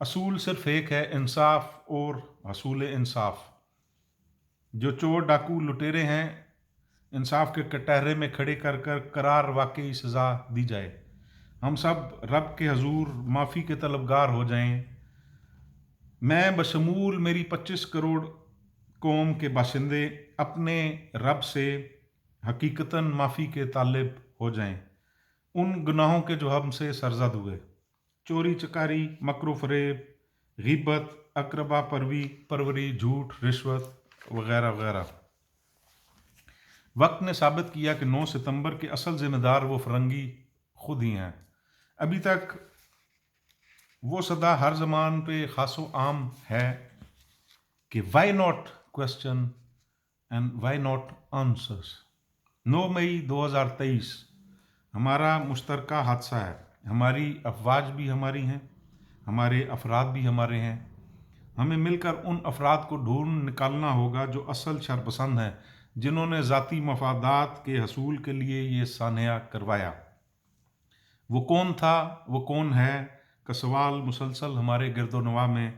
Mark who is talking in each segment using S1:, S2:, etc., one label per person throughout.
S1: اصول صرف ایک ہے، انصاف اور حصول انصاف۔ جو چور ڈاکو لٹیرے ہیں، انصاف کے کٹہرے میں کھڑے کر کر قرار واقعی سزا دی جائے۔ ہم سب رب کے حضور معافی کے طلبگار ہو جائیں۔ میں بشمول میری 25 کروڑ قوم کے باشندے اپنے رب سے حقیقتاً معافی کے طالب ہو جائیں ان گناہوں کے جو ہم سے سرزد ہوئے، چوری چکاری، مکر و فریب، غیبت، اقربا پروری، جھوٹ، رشوت وغیرہ وغیرہ۔ وقت نے ثابت کیا کہ 9 ستمبر کے اصل ذمہ دار وہ فرنگی خود ہی ہیں۔ ابھی تک وہ صدا ہر زبان پہ خاص و عام ہے کہ why not question and why not answers. 9 مئی 2023 ہمارا مشترکہ حادثہ ہے۔ ہماری افواج بھی ہماری ہیں، ہمارے افراد بھی ہمارے ہیں۔ ہمیں مل کر ان افراد کو ڈھونڈ نکالنا ہوگا جو اصل شرپسند ہیں، جنہوں نے ذاتی مفادات کے حصول کے لیے یہ سانحہ کروایا۔ وہ کون تھا، وہ کون ہے کا سوال مسلسل ہمارے گرد و نواح میں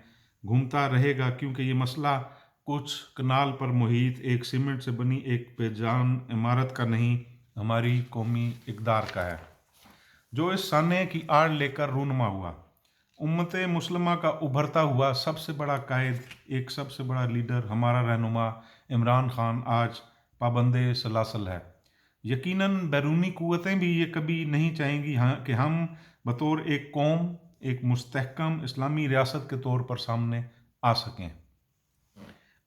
S1: گھومتا رہے گا، کیونکہ یہ مسئلہ کچھ کنال پر محیط ایک سیمنٹ سے بنی ایک بے جان عمارت کا نہیں، ہماری قومی اقدار کا ہے، جو اس سانحے کی آڑ لے کر رونما ہوا۔ امت مسلمہ کا ابھرتا ہوا سب سے بڑا قائد، ایک سب سے بڑا لیڈر، ہمارا رہنما عمران خان آج پابند سلاسل ہے۔ یقیناً بیرونی قوتیں بھی یہ کبھی نہیں چاہیں گی کہ ہم بطور ایک قوم ایک مستحکم اسلامی ریاست کے طور پر سامنے آ سکیں۔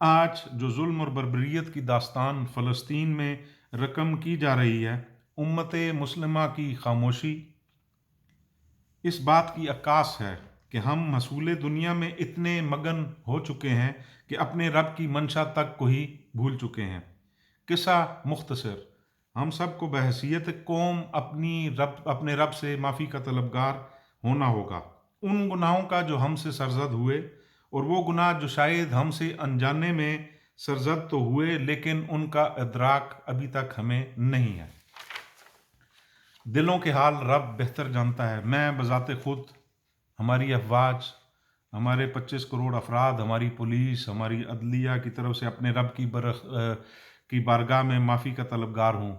S1: آج جو ظلم اور بربریت کی داستان فلسطین میں رقم کی جا رہی ہے، امت مسلمہ کی خاموشی اس بات کی عکاس ہے کہ ہم حصول دنیا میں اتنے مگن ہو چکے ہیں کہ اپنے رب کی منشا تک کو ہی بھول چکے ہیں۔ قصہ مختصر، ہم سب کو بحیثیت قوم اپنے رب سے معافی کا طلبگار ہونا ہوگا، ان گناہوں کا جو ہم سے سرزد ہوئے، اور وہ گناہ جو شاید ہم سے انجانے میں سرزد تو ہوئے لیکن ان کا ادراک ابھی تک ہمیں نہیں ہے۔ دلوں کے حال رب بہتر جانتا ہے۔ میں بذات خود، ہماری افواج، ہمارے 25 کروڑ افراد، ہماری پولیس، ہماری عدلیہ کی طرف سے اپنے رب کی بارگاہ میں معافی کا طلبگار ہوں۔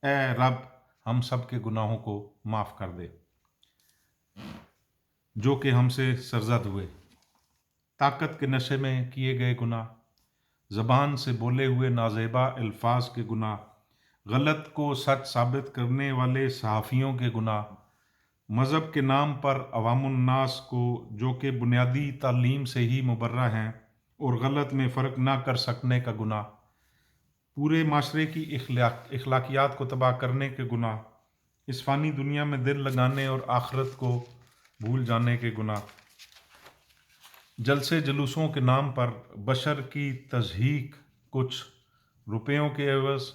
S1: اے رب، ہم سب کے گناہوں کو معاف کر دے جو کہ ہم سے سرزد ہوئے۔ طاقت کے نشے میں کیے گئے گناہ، زبان سے بولے ہوئے نازیبا الفاظ کے گناہ، غلط کو سچ ثابت کرنے والے صحافیوں کے گناہ، مذہب کے نام پر عوام الناس کو جو کہ بنیادی تعلیم سے ہی مبرہ ہیں اور غلط میں فرق نہ کر سکنے کا گناہ، پورے معاشرے کی اخلاقیات کو تباہ کرنے کے گناہ، اس فانی دنیا میں دل لگانے اور آخرت کو بھول جانے کے گناہ، جلسے جلوسوں کے نام پر بشر کی تضحیک، کچھ روپیوں کے عوض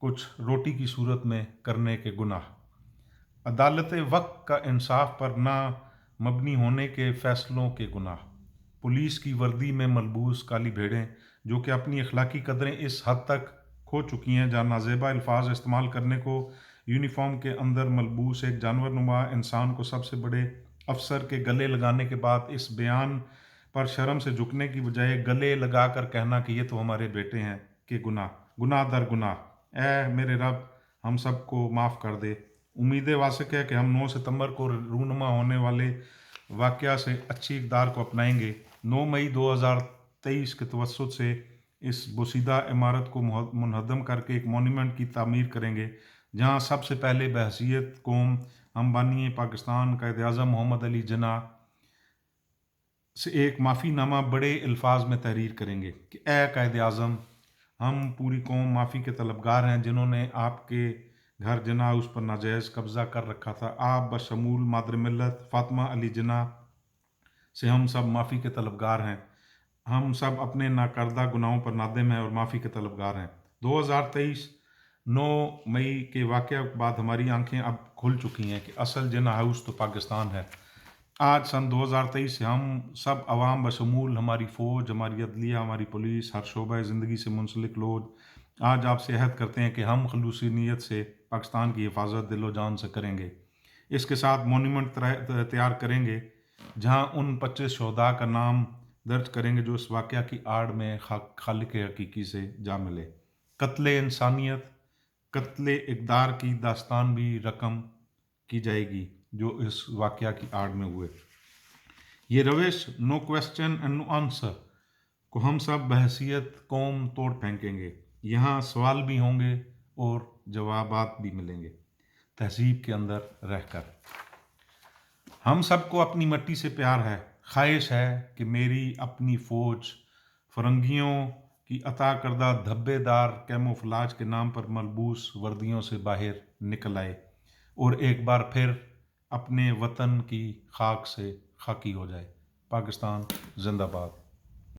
S1: کچھ روٹی کی صورت میں کرنے کے گناہ، عدالت وقت کا انصاف پر نہ مبنی ہونے کے فیصلوں کے گناہ، پولیس کی وردی میں ملبوس کالی بھیڑیں جو کہ اپنی اخلاقی قدریں اس حد تک کھو چکی ہیں جہاں نازیبا الفاظ استعمال کرنے کو یونیفارم کے اندر ملبوس ایک جانور نما انسان کو سب سے بڑے افسر کے گلے لگانے کے بعد اس بیان پر شرم سے جھکنے کی بجائے گلے لگا کر کہنا کہ یہ تو ہمارے بیٹے ہیں، کہ گناہ در گناہ۔ اے میرے رب، ہم سب کو معاف کر دے۔ امید واسق ہے کہ ہم 9 ستمبر کو رونما ہونے والے واقعہ سے اچھی اقدار کو اپنائیں گے۔ 9 مئی 2023 کے توسط سے اس بوسیدہ عمارت کو منہدم کر کے ایک مونیومنٹ کی تعمیر کریں گے، جہاں سب سے پہلے بحیثیت قوم ہم بانی پاکستان قائد اعظم محمد علی جناح سے ایک معافی نامہ بڑے الفاظ میں تحریر کریں گے کہ اے قائد اعظم، ہم پوری قوم معافی کے طلبگار ہیں جنہوں نے آپ کے گھر جناح اس پر ناجائز قبضہ کر رکھا تھا۔ آپ بشمول مادر ملت فاطمہ علی جناح سے ہم سب معافی کے طلبگار ہیں۔ ہم سب اپنے ناکردہ گناہوں پر نادم ہیں اور معافی کے طلبگار ہیں۔ 2023 9 مئی کے واقعہ کے بعد ہماری آنکھیں اب کھل چکی ہیں کہ اصل جناح ہاؤس تو پاکستان ہے۔ آج سن 2023 سے ہم سب عوام بشمول ہماری فوج، ہماری عدلیہ، ہماری پولیس، ہر شعبہ زندگی سے منسلک لوگ آج آپ سے عہد کرتے ہیں کہ ہم خلوصی نیت سے پاکستان کی حفاظت دل و جان سے کریں گے۔ اس کے ساتھ مونیومنٹ تیار کریں گے جہاں ان 25 شہداء کا نام درج کریں گے جو اس واقعہ کی آڑ میں خالق حقیقی سے جا ملے۔ قتل انسانیت، قتل اقدار کی داستان بھی رقم کی جائے گی جو اس واقعہ کی آڑ میں ہوئے۔ یہ روش نو کوسچن اینڈ نو آنسر کو ہم سب بحیثیت قوم توڑ پھینکیں گے۔ یہاں سوال بھی ہوں گے اور جوابات بھی ملیں گے تہذیب کے اندر رہ کر۔ ہم سب کو اپنی مٹی سے پیار ہے، خواہش ہے کہ میری اپنی فوج فرنگیوں کی عطا کردہ دھبے دار کیموفلاج کے نام پر ملبوس وردیوں سے باہر نکل آئے اور ایک بار پھر اپنے وطن کی خاک سے خاکی ہو جائے۔ پاکستان زندہ باد۔